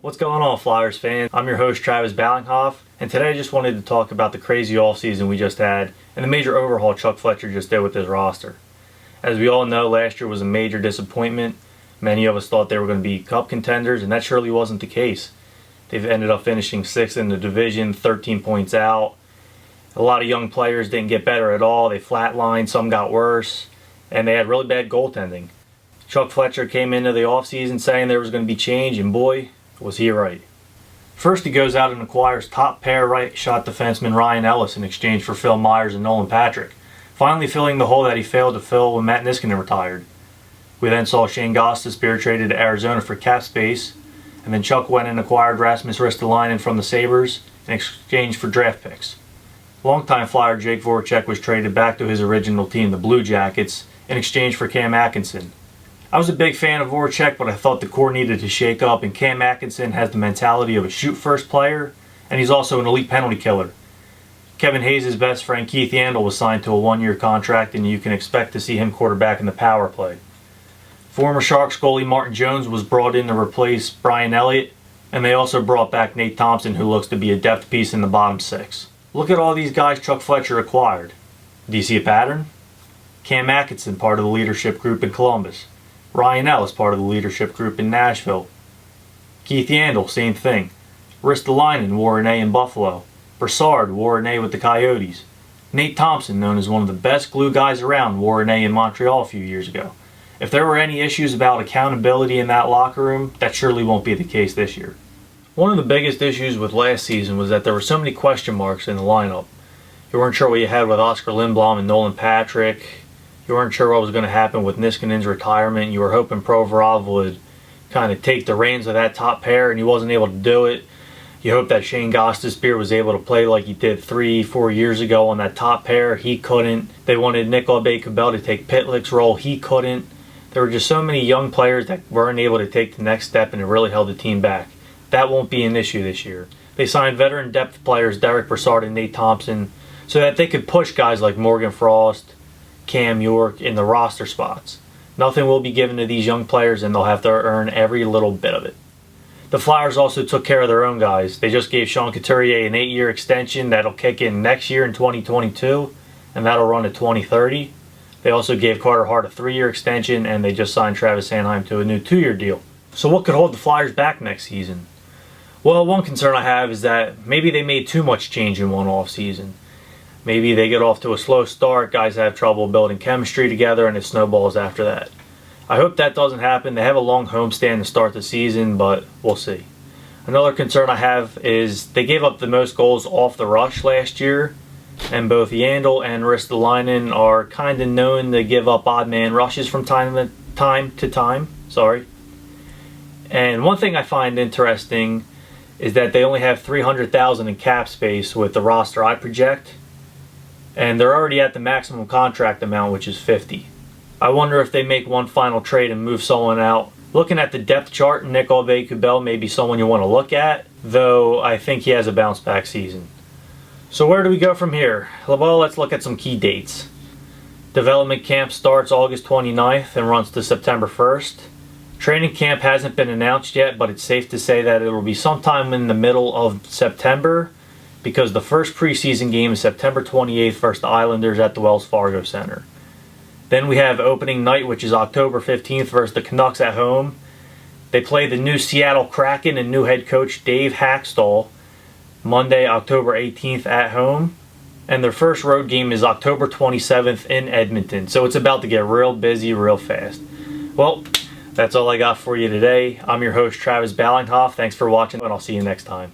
What's going on, Flyers fans? I'm your host, Travis Ballinghoff, and today I just wanted to talk about the crazy offseason we just had and the major overhaul Chuck Fletcher just did with his roster. As we all know, last year was a major disappointment. Many of us thought they were going to be cup contenders, and that surely wasn't the case. They've ended up finishing 6th in the division, 13 points out. A lot of young players didn't get better at all. They flatlined, some got worse, and they had really bad goaltending. Chuck Fletcher came into the offseason saying there was going to be change, and boy, was he right. First, he goes out and acquires top pair right shot defenseman Ryan Ellis in exchange for Phil Myers and Nolan Patrick, finally filling the hole that he failed to fill when Matt Niskanen retired. We then saw Shane Gostisbehere traded to Arizona for cap space, and then Chuck went and acquired Rasmus Ristolainen from the Sabres in exchange for draft picks. Longtime Flyer Jake Voracek was traded back to his original team, the Blue Jackets, in exchange for Cam Atkinson. I was a big fan of Voracek, but I thought the core needed to shake up, and Cam Atkinson has the mentality of a shoot-first player, and he's also an elite penalty killer. Kevin Hayes' best friend Keith Yandle was signed to a one-year contract, and you can expect to see him quarterback in the power play. Former Sharks goalie Martin Jones was brought in to replace Brian Elliott, and they also brought back Nate Thompson, who looks to be a depth piece in the bottom six. Look at all these guys Chuck Fletcher acquired. Do you see a pattern? Cam Atkinson, part of the leadership group in Columbus. Ryan Ellis, part of the leadership group in Nashville. Keith Yandle, same thing. Ristolainen, Warren A in Buffalo. Brassard, Warren A with the Coyotes. Nate Thompson, known as one of the best glue guys around, Warren A in Montreal a few years ago. If there were any issues about accountability in that locker room, that surely won't be the case this year. One of the biggest issues with last season was that there were so many question marks in the lineup. You weren't sure what you had with Oscar Lindblom and Nolan Patrick. You weren't sure what was going to happen with Niskanen's retirement. You were hoping Provorov would kind of take the reins of that top pair, and he wasn't able to do it. You hoped that Shane Gostisbehere was able to play like he did 3-4 years ago on that top pair. He couldn't. They wanted Nick Aube-Kubel to take Pitlick's role. He couldn't. There were just so many young players that weren't able to take the next step, and it really held the team back. That won't be an issue this year. They signed veteran depth players Derek Brassard and Nate Thompson so that they could push guys like Morgan Frost, Cam York in the roster spots. Nothing will be given to these young players, and they'll have to earn every little bit of it. The Flyers also took care of their own guys. They just gave Sean Couturier an 8-year extension that'll kick in next year in 2022, and that'll run to 2030. They also gave Carter Hart a 3-year extension, and they just signed Travis Sanheim to a new 2-year deal. So what could hold the Flyers back next season? Well, one concern I have is that maybe they made too much change in one offseason. Maybe they get off to a slow start, guys have trouble building chemistry together, and it snowballs after that. I hope that doesn't happen. They have a long homestand to start the season, but we'll see. Another concern I have is they gave up the most goals off the rush last year, and both Yandle and Ristolainen are kind of known to give up odd man rushes from time to time. And one thing I find interesting is that they only have $300,000 in cap space with the roster I project, and they're already at the maximum contract amount, which is $50. I wonder if they make one final trade and move someone out. Looking at the depth chart, Nick Aube-Kubel may be someone you want to look at, though I think he has a bounce back season. So where do we go from here? Well, let's look at some key dates. Development camp starts August 29th and runs to September 1st. Training camp hasn't been announced yet, but it's safe to say that it will be sometime in the middle of September, because the first preseason game is September 28th versus the Islanders at the Wells Fargo Center. Then we have opening night, which is October 15th versus the Canucks at home. They play the new Seattle Kraken and new head coach Dave Haxtell Monday, October 18th at home. And their first road game is October 27th in Edmonton. So it's about to get real busy real fast. Well, that's all I got for you today. I'm your host, Travis Ballinghoff. Thanks for watching, and I'll see you next time.